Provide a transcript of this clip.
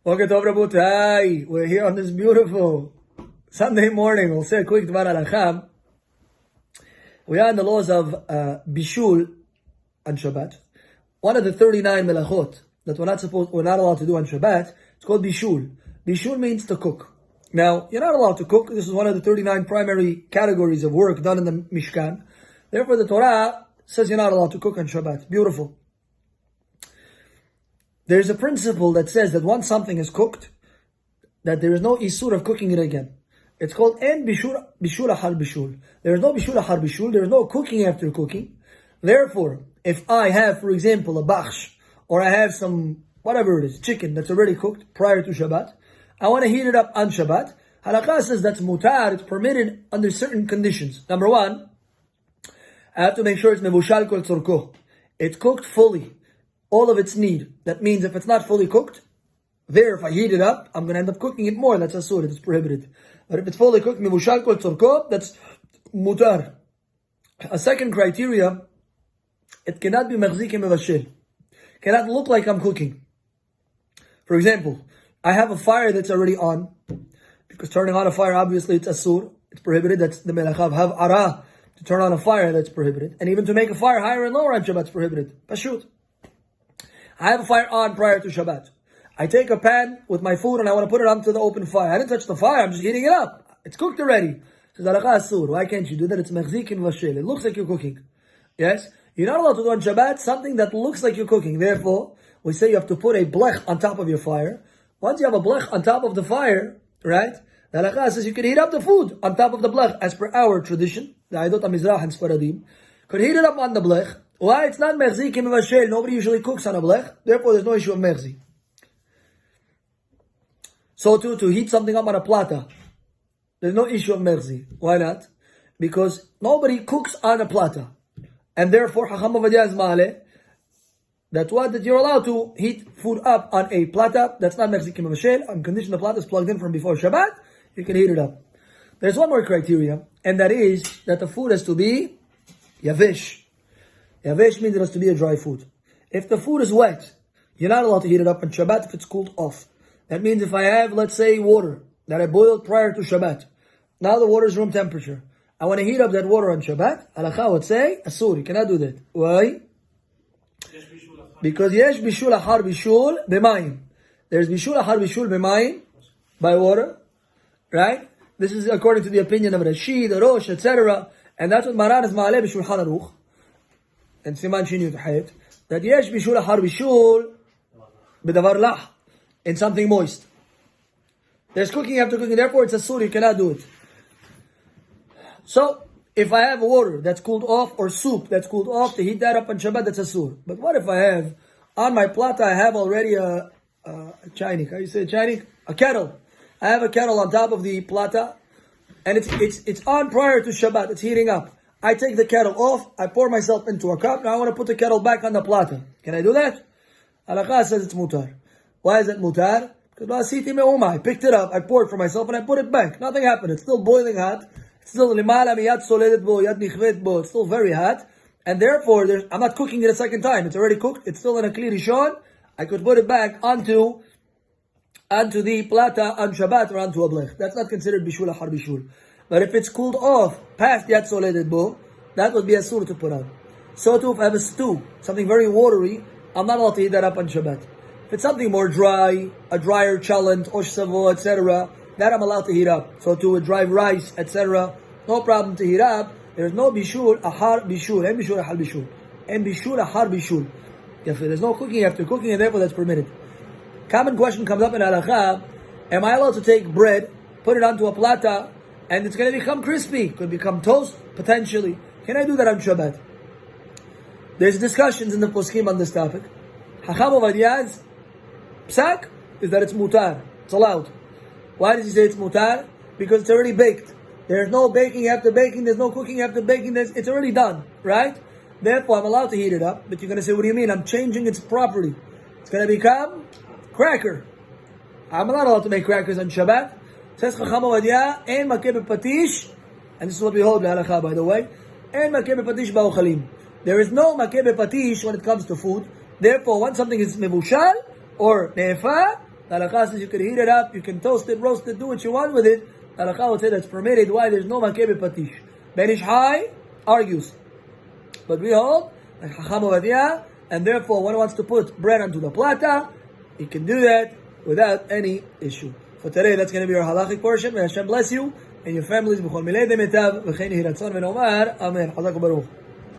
Boker Tov Rabotai. We're here on this beautiful Sunday morning. We'll say a quick Dvar Alacham. We are in the laws of Bishul on Shabbat. One of the 39 melachot that we're not allowed to do on Shabbat. It's called Bishul. Bishul means to cook. Now, you're not allowed to cook. This is one of the 39 primary categories of work done in the Mishkan. Therefore, the Torah says you're not allowed to cook on Shabbat. Beautiful. There's a principle that says that once something is cooked, that there is no isur of cooking it again. It's called en bishul ahar bishul. There is no bishul ahar bishul. There is no cooking after cooking. Therefore, if I have, for example, a bachsh, or I have some, whatever it is, chicken that's already cooked prior to Shabbat, I want to heat it up on Shabbat. Halakha says that's mutar, it's permitted under certain conditions. Number one, I have to make sure it's mevushal kol tzorko. It's cooked fully. All of its need. That means if it's not fully cooked, if I heat it up, I'm going to end up cooking it more. That's asur, it's prohibited. But if it's fully cooked, mevushal kol tzorko, that's mutar. A second criteria, it cannot be mechzik mevashel. Cannot look like I'm cooking. For example, I have a fire that's already on, because turning on a fire, obviously it's asur, it's prohibited. That's the melachav. Have ara, to turn on a fire, that's prohibited. And even to make a fire higher and lower on Shabbat is prohibited. Pashut. I have a fire on prior to Shabbat. I take a pan with my food and I want to put it onto the open fire. I didn't touch the fire, I'm just heating it up. It's cooked already. Says Alakha Asur. Why can't you do that? It's mechzik in vashel. It looks like you're cooking. Yes? You're not allowed to do on Shabbat something that looks like you're cooking. Therefore, we say you have to put a blech on top of your fire. Once you have a blech on top of the fire, right? The Alakha says you can heat up the food on top of the blech as per our tradition. The Aidot HaMizrach and Sfaradim. Could heat it up on the blech. Why? It's not mechzik im vashel. Nobody usually cooks on a blech. Therefore, there's no issue of mechzi. So too, to heat something up on a plata, there's no issue of mechzi. Why not? Because nobody cooks on a plata. And therefore, Khaimov is male, that you're allowed to heat food up on a plata. That's not mechzik im vashel. On condition the plata is plugged in from before Shabbat, you can heat it up. There's one more criteria, and that is that the food has to be yavish. Yavesh means it has to be a dry food. If the food is wet, you're not allowed to heat it up on Shabbat if it's cooled off. That means if I have, let's say, water that I boiled prior to Shabbat. Now the water is room temperature. I want to heat up that water on Shabbat. Halakha would say, asur, you cannot do that. Why? Because yesh bishul ahar bishul b'mayim. There's bishul ahar bishul b'mayim, by water. Right? This is according to the opinion of Rashi, the Rosh, etc. And that's what Maran is ma'aleh b'shulchan aruch. And Siman Shin Yud Hayat, that yesh bishul ahar bishul b'davar lah, in something moist. There's cooking after cooking, therefore it's asur, you cannot do it. So, if I have water that's cooled off, or soup that's cooled off, to heat that up on Shabbat, that's asur. But what if I have, on my plata, I have already a chainik, how you say chainik? A kettle. I have a kettle on top of the plata, and it's on prior to Shabbat, it's heating up. I take the kettle off, I pour myself into a cup, now I want to put the kettle back on the plata. Can I do that? Halakha says it's mutar. Why is it mutar? Because I picked it up, I poured for myself, and I put it back. Nothing happened. It's still boiling hot. It's still limala miyad soledet bo, yad nichvet bo. It's still very hot. And therefore, I'm not cooking it a second time. It's already cooked. It's still in a kli rishon. I could put it back onto the plata on Shabbat or onto a blech. That's not considered bishul ahar bishul. But if it's cooled off past yad soledet bo, that would be asur to put on. So too, if I have a stew, something very watery, I'm not allowed to heat that up on Shabbat. If it's something more dry, a drier chalent, osh savo, etc., that I'm allowed to heat up. So too, with dry rice, etc., no problem to heat up. There's no bishul ahar bishul, and bishul ahar bishul, and bishul ahar bishul. If there's no cooking after cooking, and therefore that's permitted. Common question comes up in halakha: am I allowed to take bread, put it onto a plata, and it's going to become crispy? Could become toast potentially. Can I do that on Shabbat? There's discussions in the poskim on this topic. Khaimov psak is that it's mutar. It's allowed. Why does he say it's mutar? Because it's already baked. There's no baking after baking. There's no cooking after baking. It's already done, right? Therefore, I'm allowed to heat it up. But you're going to say, what do you mean? I'm changing its property. It's going to become cracker. I'm not allowed to make crackers on Shabbat. Says Khaimov en makeh b'patish, and this is what we hold halakha, by the way. En makeh b'patish ba'ochalim. There is no makeh b'patish when it comes to food. Therefore, when something is mevushal or ne'efa, The halakha says you can heat it up, you can toast it, roast it, do what you want with it. The halakha would say that's permitted. Why? There's no makeh b'patish. Ben Ish Hai argues. But we hold like Khaimov, and therefore one wants to put bread onto the plata, he can do that without any issue. For today, that's going to be our halachic portion. May Hashem bless you and your families. B'chol milei demetav v'chein yiratzon v'nomar. Amen. Chazak u'baruch.